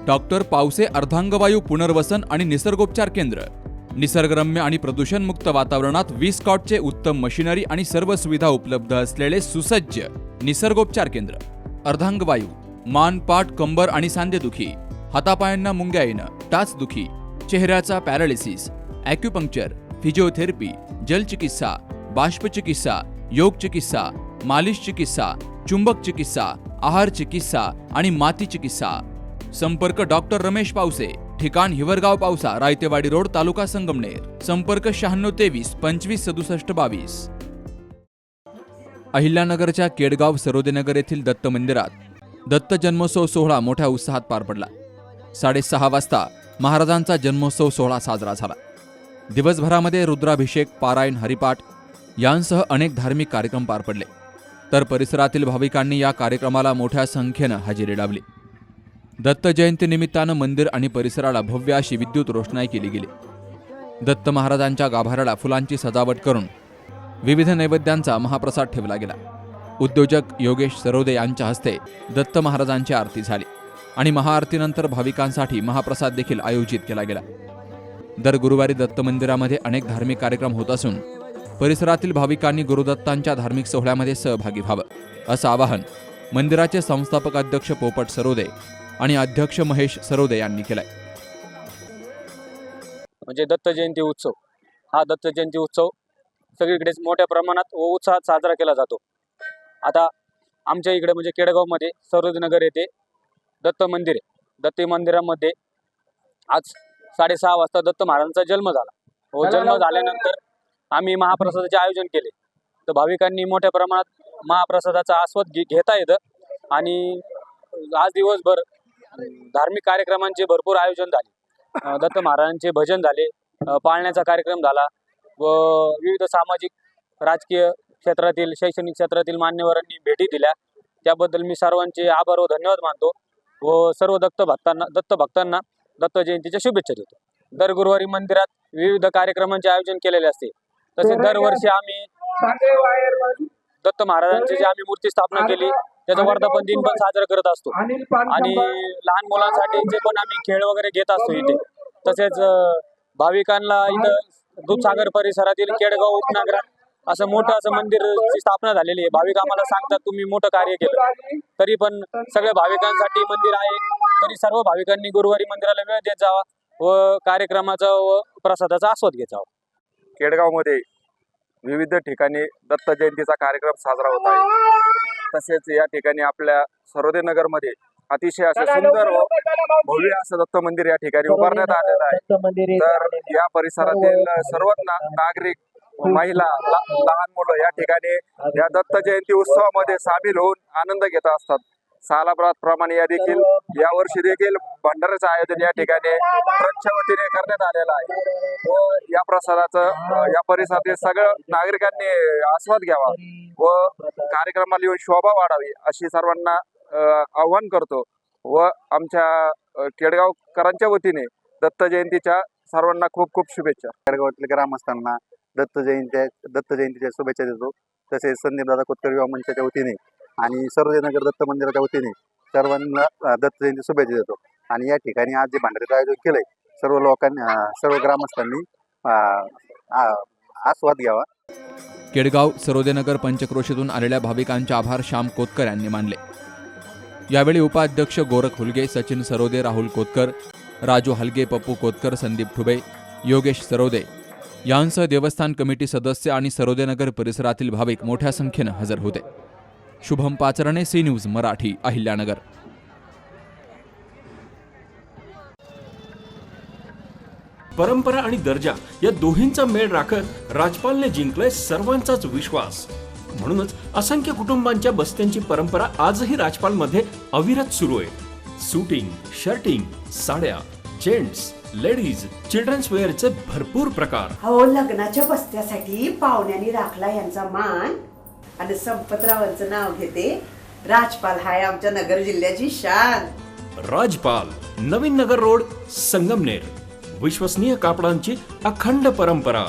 Doctor Pawase अर्धांगवायू पुनर्वसन आणि निसर्गोपचार केंद्र. निसर्गरम्य आणि प्रदूषणमुक्त वातावरणात 20 कॉटचे उत्तम मशिनरी आणि सर्व सुविधा उपलब्ध असलेले सुसज्ज निसर्गोपचार केंद्र. अर्धांगवायू, मान, पाठ, कंबर आणि सांधेदुखी, हातापायांना मुंग्या येणं, टाचदुखी, चेहऱ्याचा पॅरालिसिस, ॲक्युपंक्चर, फिजिओथेरपी, जलचिकित्सा, बाष्पचिकित्सा, योग चिकित्सा, मालिश चिकित्सा, चुंबक चिकित्सा, आहार चिकित्सा आणि माती चिकित्सा. संपर्क डॉक्टर रमेश पावसे, ठिकाण हिवरगाव पावसा, रायतेवाडी रोड, तालुका संगमनेर. संपर्क 9623 25 67 22. अहिल्यानगरच्या केडगाव सरोदेनगर येथील दत्त मंदिरात दत्त जन्मोत्सव सोहळा मोठ्या उत्साहात पार पडला. 6:30 वाजता महाराजांचा जन्मोत्सव सोहळा साजरा झाला. दिवसभरामध्ये रुद्राभिषेक, पारायण, हरिपाठ यांसह अनेक धार्मिक कार्यक्रम पार पडले. तर परिसरातील भाविकांनी या कार्यक्रमाला मोठ्या संख्येनं हजेरी लावली. दत्त जयंतीनिमित्तानं मंदिर आणि परिसराला भव्य अशी विद्युत रोषणाई केली गेली. दत्त महाराजांच्या गाभाऱ्याला फुलांची सजावट करून विविध नैवेद्यांचा महाप्रसाद ठेवला गेला. उद्योजक योगेश सरोदे यांच्या हस्ते दत्त महाराजांची आरती झाली आणि महाआरतीनंतर भाविकांसाठी महाप्रसाद देखील आयोजित केला गेला. दर गुरुवारी दत्त मंदिरामध्ये अनेक धार्मिक कार्यक्रम होत असून परिसरातील भाविकांनी गुरुदत्तांच्या धार्मिक सोहळ्यामध्ये सहभागी व्हावं असं आवाहन मंदिराचे संस्थापक अध्यक्ष पोपट सरोदे आणि अध्यक्ष महेश सरोदे यांनी केलंय. म्हणजे दत्त जयंती उत्सव, हा दत्त जयंती उत्सव सगळीकडेच मोठ्या प्रमाणात व उत्साहात साजरा केला जातो. आता आमच्या इकडे म्हणजे केडगावमध्ये सरोदनगर येथे दत्त मंदिर आहे. दत्त मंदिरामध्ये आज 6:30 वाजता दत्त महाराजांचा जन्म झाला व जन्म झाल्यानंतर आम्ही महाप्रसादाचे आयोजन केले. तर भाविकांनी मोठ्या प्रमाणात महाप्रसादाचा आस्वाद घेता येतं आणि आज दिवसभर धार्मिक कार्यक्रमांचे भरपूर आयोजन झाले. दत्त महाराजांचे भजन झाले, पाळण्याचा कार्यक्रम झाला व विविध सामाजिक, राजकीय क्षेत्रातील, शैक्षणिक क्षेत्रातील मान्यवरांनी भेटी दिल्या. त्याबद्दल मी सर्वांचे आभार व धन्यवाद मानतो व सर्व दत्त भक्तांना दत्त जयंतीच्या शुभेच्छा देतो. दर गुरुवारी मंदिरात विविध कार्यक्रमांचे आयोजन केलेले असते. तसेच दरवर्षी आम्ही दत्त महाराजांची जी आम्ही मूर्ती स्थापना केली त्याचा वर्धापन दिन पण साजरा करत असतो आणि लहान मुलांसाठी पण आम्ही खेळ वगैरे घेत असतो इथे. तसेच भाविकांना इथं दूधसागर परिसरातील केडगाव उपनगरात असं मोठं असं मंदिरची स्थापना झालेली आहे. भाविक आम्हाला सांगतात तुम्ही मोठं कार्य केलं, तरी पण सगळ्या भाविकांसाठी मंदिर आहे. तरी सर्व भाविकांनी गुरुवारी मंदिराला वेळ देत जावा व कार्यक्रमाचा व प्रसादाचा आस्वाद घेत जावा. केडगावमध्ये विविध ठिकाणी दत्त जयंतीचा कार्यक्रम साजरा होत आहे. तसेच या ठिकाणी आपल्या सरोदेनगरमध्ये अतिशय असं सुंदर व भव्य असं दत्त मंदिर या ठिकाणी उभारण्यात आलेलं आहे. तर या परिसरातील सर्व नागरिक, महिला, लहान मुलं या ठिकाणी या दत्त जयंती उत्सवामध्ये सामील होऊन आनंद घेत असतात. सालाप्रमाणे या वर्षी देखील भंडाऱ्याचं आयोजन या ठिकाणी ट्रस्टच्या वतीने करण्यात आलेलं आहे व या प्रसादाचं या परिसरातील सगळ्या नागरिकांनी आस्वाद घ्यावा व कार्यक्रमाला येऊन शोभा वाढावी अशी सर्वांना आव्हान करतो व आमच्या केडगावकरांच्या वतीने दत्त जयंतीच्या सर्वांना खूप खूप शुभेच्छा. केडगावातील ग्रामस्थांना दत्त जयंतीच्या शुभेच्छा देतो. तसेच संदीपदादा कोतकर युवा मंचाच्या वतीने आणि सरोदेनगर दत्त मंदिराच्या वतीने सर्वांना दत्त जयंती शुभेच्छा देतो. आणि या ठिकाणी आज जे भांडाऱ्याचं आयोजन केलंय सर्व ग्रामस्थांनी आस्वाद घ्यावा. केडगाव सरोदेनगर पंचक्रोशीतून आलेल्या भाविकांचे आभार श्याम कोतकर यांनी मानले. यावेळी उपाध्यक्ष गोरख हुलगे, सचिन सरोदे, राहुल कोतकर, राजू हलगे, पप्पू कोतकर, संदीप ठुबे, योगेश सरोदे यांसह देवस्थान कमिटी सदस्य आणि सरोदेनगर परिसरातील भाविक मोठ्या संख्येनं हजर होते. Shubham Pacharne, C news Marathi, Ahilyanagar. परंपरा आणि दर्जा या दोहींचा मेळ राखत राजपालने जिंकलाय सर्वांचाच विश्वास. म्हणूनच असंख्य कुटुंबांच्या बस्त्यांची परंपरा आजही राजपालमध्ये अविरत सुरू आहे. सूटिंग, शर्टिंग, साड्या, जेंट्स, लेडीज, चिल्ड्रन्स वेअरचे भरपूर प्रकार. हो, लग्नाच्या बस्त्यासाठी पाहुण्यांनी राखला यांचा मान आणि संपतरावांचं नाव घेते. राजपाल हाय आमच्या नगर जिल्ह्याची शान. राजपाल, नवीन नगर रोड, संगमनेर. विश्वसनीय कापडांची अखंड परंपरा.